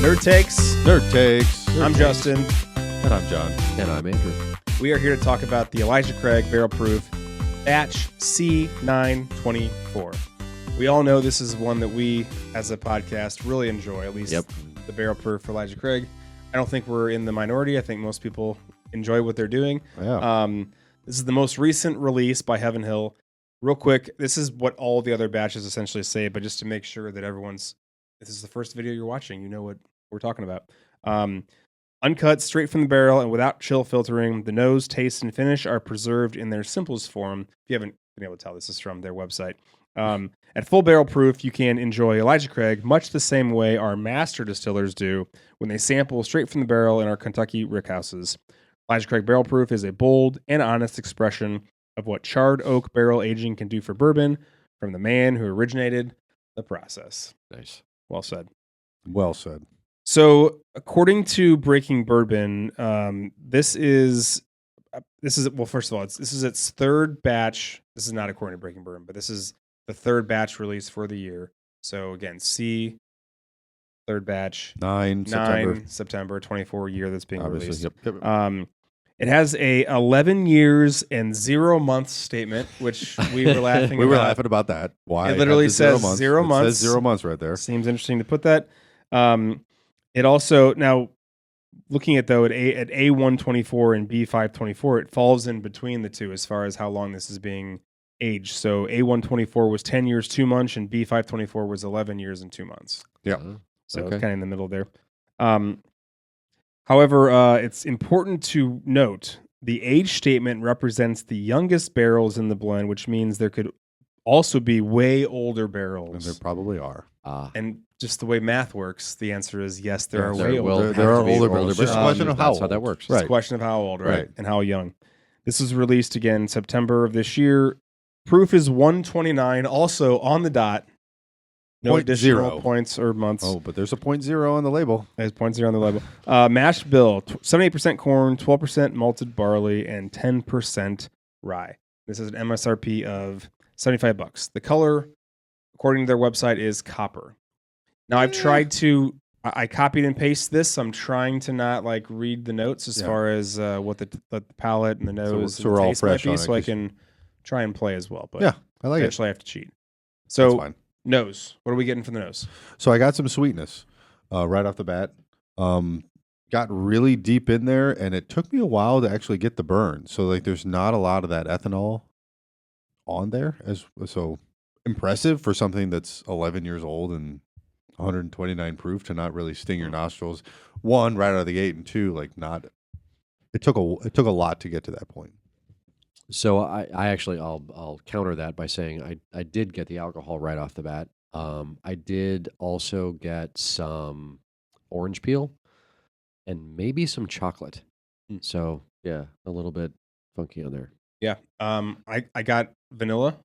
Nerd Takes. Nerd Takes. I'm Justin. And I'm John. And I'm Andrew. We are here to talk about the Elijah Craig Barrel Proof Batch C924. We all know this is one that we, as a podcast, really enjoy, at least the Barrel Proof for Elijah Craig. I don't think we're in the minority. I think most people enjoy what they're doing. Yeah. This is the most recent release by Heaven Hill. Real quick, this is what all the other batches essentially say, but just to make sure that if this is the first video you're watching, you know what we're talking about. Uncut, straight from the barrel, and without chill filtering, the nose, taste, and finish are preserved in their simplest form. If you haven't been able to tell, this is from their website. At full barrel proof, you can enjoy Elijah Craig much the same way our master distillers do when they sample straight from the barrel in our Kentucky rickhouses. Elijah Craig Barrel Proof is a bold and honest expression of what charred oak barrel aging can do for bourbon from the man who originated the process. Nice. Well said. Well said. So, according to Breaking Bourbon, this is well. First of all, this is its third batch. This is not according to Breaking Bourbon, but this is the third batch release for the year. So again, third batch, 9 September 24 year that's being released. Yep. It has a 11 years and 0 months statement, which we were laughing. We were laughing about that. Why? It literally says 0 months. It says 0 months right there. Seems interesting to put that. It also, now looking at though at A124 and B524, it falls in between the two as far as how long this is being aged. So A124 was 10 years 2 months, and B524 was 11 years and 2 months. Yeah. So kind of in the middle there. However, it's important to note the age statement represents the youngest barrels in the blend, which means there could also be way older barrels. And there probably are. And just the way math works, the answer is yes, there are way older. older. There are older barrels. Just a question of how That's how that works. It's a question of how old, right? And how young. This was released again September of this year. Proof is 129, also on the dot. No additional points or months. Oh, but there's a 0.0 on the label. There's 0.0 on the label. Mash bill, 78% corn, 12% malted barley, and 10% rye. This is an MSRP of $75. The color, according to their website, is copper. Now, I've tried to... I copied and pasted this. So I'm trying to not read the notes as far as what the palate and the nose so we're all fresh might be, on it, so I can try and play as well. But yeah, I like eventually I have to cheat. So that's fine. Nose. What are we getting from the nose? So I got some sweetness right off the bat. Got really deep in there, and it took me a while to actually get the burn. So there's not a lot of that ethanol on there. So impressive for something that's 11 years old and 129 proof to not really sting your nostrils. One, right out of the gate, and two, it took a lot to get to that point. So I actually I'll counter that by saying I did get the alcohol right off the bat. I did also get some orange peel and maybe some chocolate. So yeah, a little bit funky on there. Yeah. I got vanilla,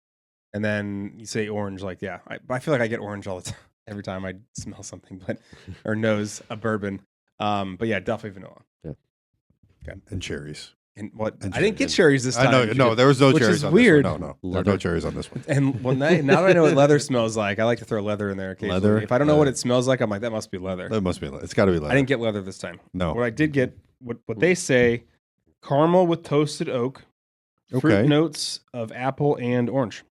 and then you say orange. I feel like I get orange all the time. Every time I smell something, or nose a bourbon. But yeah, definitely vanilla. Yeah. Okay. And cherries. And what? I didn't get cherries this time. I know. No, there was no cherries on weird. this one. No. There were no cherries on this one. And now that I know what leather smells like, I like to throw leather in there occasionally. Leather? If I don't know what it smells like, I'm like, that must be leather. That must be leather. It's got to be leather. I didn't get leather this time. No. What I did get, what they say, caramel with toasted oak, fruit notes of apple and orange.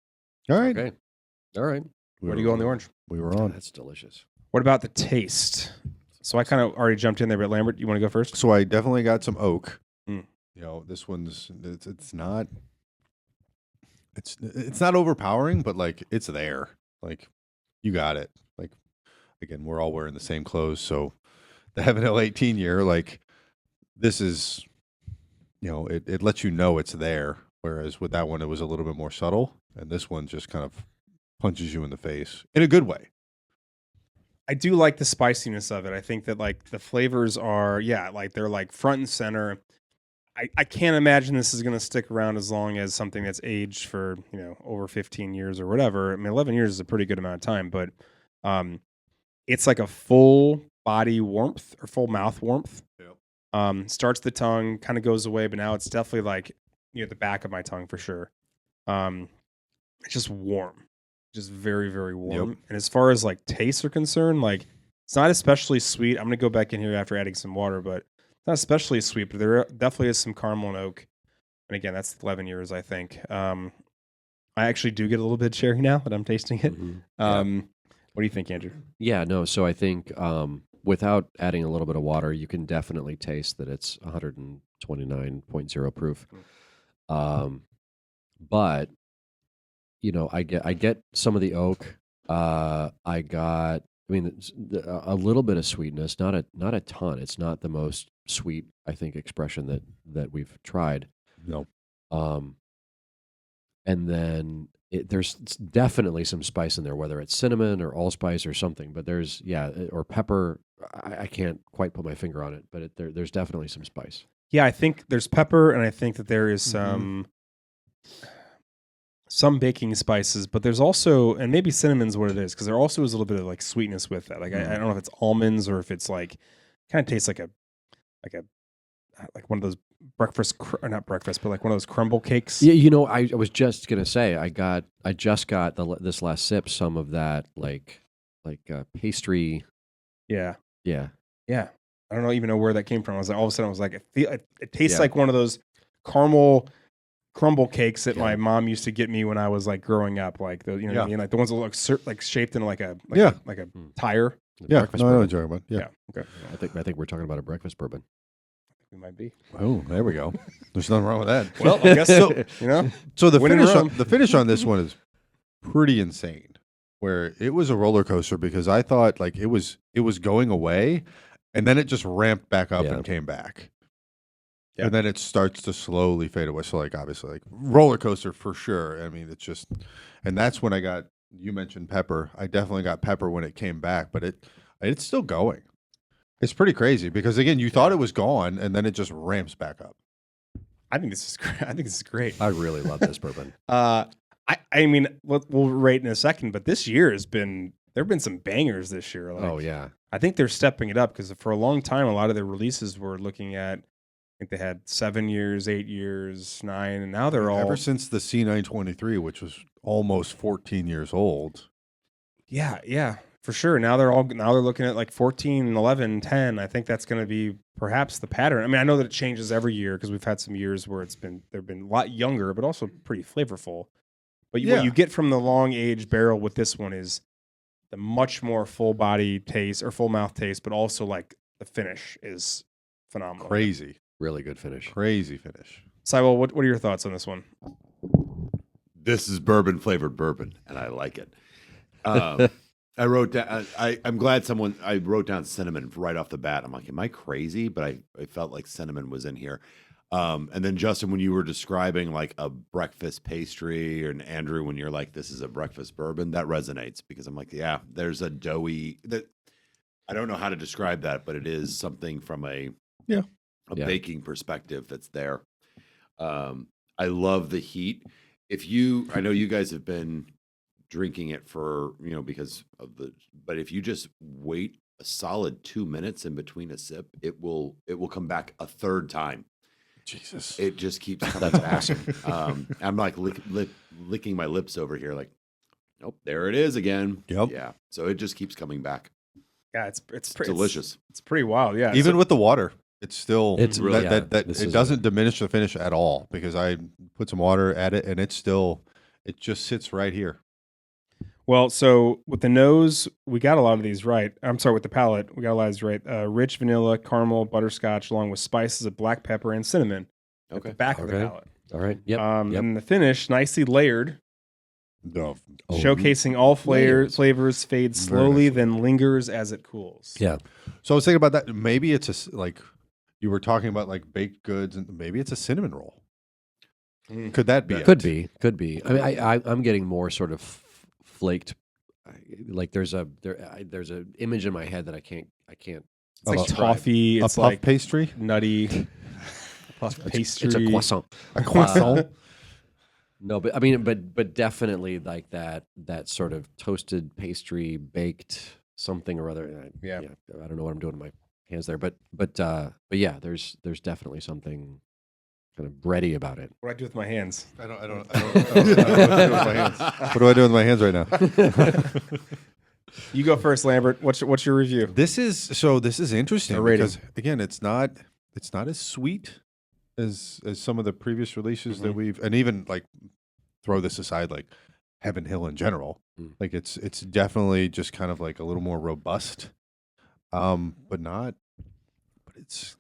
All right. Okay. All right. Where do you go on the orange? We were on. That's delicious. What about the taste? So I kind of already jumped in there, but Lambert, you want to go first? So I definitely got some oak. This one's it's not overpowering, but it's there. You got it. Again, we're all wearing the same clothes, so the Heaven Hill 18 year, this is, it lets you know it's there. Whereas with that one, it was a little bit more subtle, and this one just kind of punches you in the face in a good way. I do like the spiciness of it. I think that the flavors are, they're front and center. I can't imagine this is going to stick around as long as something that's aged for, over 15 years or whatever. I mean, 11 years is a pretty good amount of time, but it's like a full body warmth or full mouth warmth. Yep. Starts the tongue, kind of goes away, but now it's definitely near the back of my tongue for sure. It's just warm. Just very, very warm. Yep. And as far as tastes are concerned, It's not especially sweet. I'm gonna go back in here after adding some water, but it's not especially sweet. But there definitely is some caramel and oak. And again, that's 11 years, I think. I actually do get a little bit of cherry now that I'm tasting it. What do you think, Andrew? Yeah, no. So I think without adding a little bit of water, you can definitely taste that it's 129.0 proof. But I get some of the oak. I got. I mean, a little bit of sweetness, not a ton. It's not the most sweet, I think, expression that we've tried. No. And then there's definitely some spice in there, whether it's cinnamon or allspice or something. But there's or pepper. I can't quite put my finger on it, but there's definitely some spice. Yeah, I think there's pepper, and I think that there is some baking spices, but there's also, and maybe cinnamon's what it is, because there also is a little bit of like sweetness with that. Like I don't know if it's almonds or if it's like kind of tastes like one of those or not breakfast, but like one of those crumble cakes. Yeah, I was just gonna say I just got this last sip some of that like pastry. Yeah. Yeah. I don't even know where that came from. I was like, all of a sudden I was like, it tastes like one of those caramel crumble cakes that my mom used to get me when I was like growing up, like the what I mean, like the ones that look like shaped in like a tire. Yeah, I know what you're talking about. Yeah. Okay. I think we're talking about a breakfast bourbon. We might be. Oh, there we go. There's nothing wrong with that. Well, I guess so. So the finish on this one is pretty insane. Where it was a roller coaster because I thought like it was going away, and then it just ramped back up and came back. Yeah. And then it starts to slowly fade away. So like obviously like roller coaster for sure. I mean, it's just, and that's when you mentioned pepper. I definitely got pepper when it came back, but it's still going. It's pretty crazy because again, you thought it was gone and then it just ramps back up. I think this is great. I really love this bourbon. I mean, we'll rate in a second, but this year there have been some bangers this year. Like, oh yeah. I think they're stepping it up because for a long time, a lot of their releases were looking at, I think they had 7 years, 8 years, 9, and now they're all ever since the C923, which was almost 14 years old. Yeah, for sure. Now they're looking at like 14, 11, 10. I think that's going to be perhaps the pattern. I mean, I know that it changes every year because we've had some years where they've been a lot younger, but also pretty flavorful. But what you get from the long age barrel with this one is the much more full body taste or full mouth taste, but also like the finish is phenomenal. Crazy. Really good finish. Crazy finish. Sywell, what are your thoughts on this one? This is bourbon flavored bourbon, and I like it. I wrote down. I'm glad I wrote down cinnamon right off the bat. I'm like, am I crazy? But I felt like cinnamon was in here. And then Justin, when you were describing like a breakfast pastry, and Andrew, when you're like, this is a breakfast bourbon, that resonates because I'm like, yeah, there's a doughy that I don't know how to describe that, but it is something from a baking perspective that's there. I love the heat. I know you guys have been drinking it for, because of but if you just wait a solid 2 minutes in between a sip, it will come back a third time. Jesus. It just keeps coming back. Awesome. I'm like licking my lips over here like, nope, there it is again. Yep. Yeah. So it just keeps coming back. Yeah, it's delicious. It's pretty wild. Yeah. Even with the water, it's still really it doesn't diminish the finish at all because I put some water at it and it just sits right here. Well, so with the nose, we got a lot of these right. I'm sorry, with the palate, we got a lot of these right. Rich vanilla, caramel, butterscotch, along with spices of black pepper and cinnamon. At the back of the palate. All right. Yep. And the finish, nicely layered, showcasing all flavors, fades slowly, then lingers as it cools. Yeah. So I was thinking about that. Maybe it's like you were talking about like baked goods, and maybe it's a cinnamon roll. Could that be? Could be. I mean, I'm getting more sort of flaked. Like there's a image in my head that I can't. It's like toffee. It's puff like pastry, nutty. Puff pastry. It's a croissant. A croissant. No, but I mean, but definitely like that sort of toasted pastry, baked something or other. Yeah. I don't know what I'm doing with my hands there, but yeah, there's definitely something kind of bready about it. What do I do with my hands? I don't know what to do with my hands. What do I do with my hands right now? You go first, Lambert. What's your review? This is interesting A rating. because again, it's not as sweet as some of the previous releases that we've, and even like throw this aside, like Heaven Hill in general. Like it's definitely just kind of like a little more robust, but it's,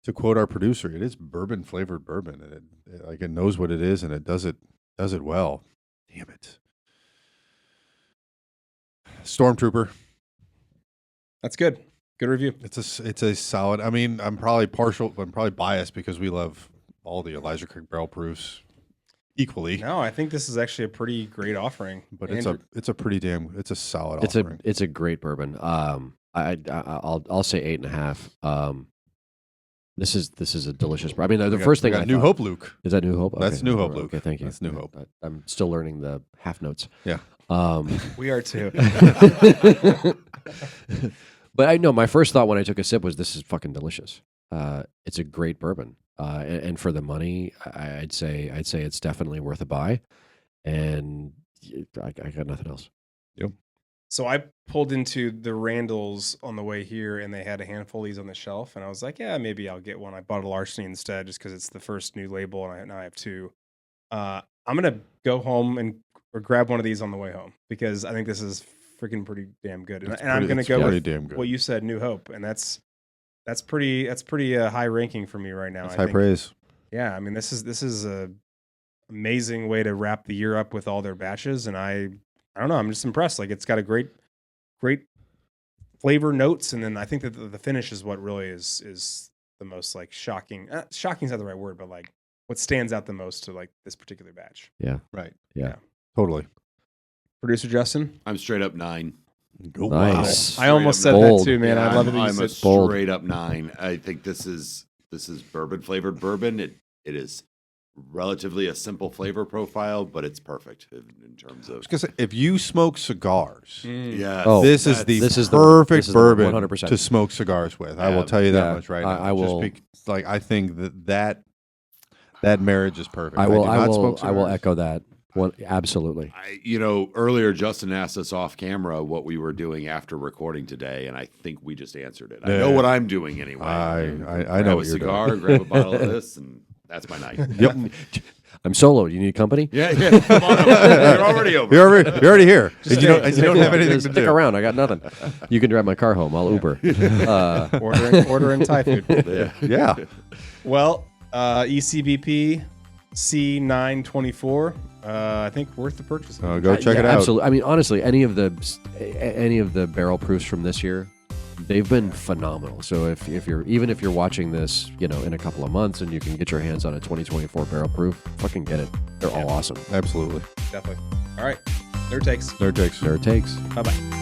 to quote our producer, it is bourbon flavored bourbon, and it knows what it is, and it does it well. Damn it. Stormtrooper. That's good. Good review. It's a solid. I mean, I'm probably biased because we love all the Elijah Craig barrel proofs equally. No, I think this is actually a pretty great offering. But Andrew. it's a solid offering. It's a great bourbon. I'll say 8.5. This is a delicious. I mean, the first thing I New thought, Hope, Luke. is that New Hope. That's New Hope, Luke. Okay, thank you. That's New Hope. I'm still learning the half notes. Yeah. We are too. But I know my first thought when I took a sip was, this is fucking delicious. It's a great bourbon, and for the money, I'd say it's definitely worth a buy. And I got nothing else. Yep. So I pulled into the Randalls on the way here, and they had a handful of these on the shelf, and I was like, yeah, maybe I'll get one. I bought a Larceny instead, just because it's the first new label, and now I have two. I'm gonna go home or grab one of these on the way home, because I think this is freaking pretty damn good. And I'm gonna go with damn good. what you said, New Hope, and that's pretty high ranking for me right now. That's I high think. praise. Yeah, I mean, this is a amazing way to wrap the year up with all their batches, and I don't know, I'm just impressed. Like, it's got a great flavor notes, and then I think that the finish is what really is the most like shocking. Shocking is not the right word, but like what stands out the most to like this particular batch. Yeah. Right. Yeah. Totally. Producer Justin, I'm straight up 9. Oh, Nice. I almost said Bold. that too, man. Yeah, I'd love it. I'm a bold. straight up 9. I think this is bourbon flavored bourbon. It is relatively a simple flavor profile, but it's perfect in terms of. Because if you smoke cigars, Yeah, Oh, this is the perfect bourbon 100%. to smoke cigars with. I will tell you that much right now. I will. I think that marriage is perfect. I will. do I not will. smoke I will cigars. echo that. Absolutely. Earlier Justin asked us off camera what we were doing after recording today, and I think we just answered it. I know what I'm doing anyway. I Grab know a what you're cigar, doing. grab a bottle of this, and that's my night. Yep. I'm solo. Do you need company? Yeah. Come on over. You're already over. You're already here. And you don't have anything to Stick do. around. I got nothing. You can drive my car home. I'll Uber. ordering Thai food. Yeah. Well, ECBP C924. I think worth the purchase. Go check it out. Absolutely. I mean, honestly, any of the barrel proofs from this year, they've been phenomenal. So if you're watching this, in a couple of months, and you can get your hands on a 2024 barrel proof, fucking get it. They're all awesome. Absolutely. Definitely. All right. Nerd takes. Nerd takes. There it takes. Bye bye.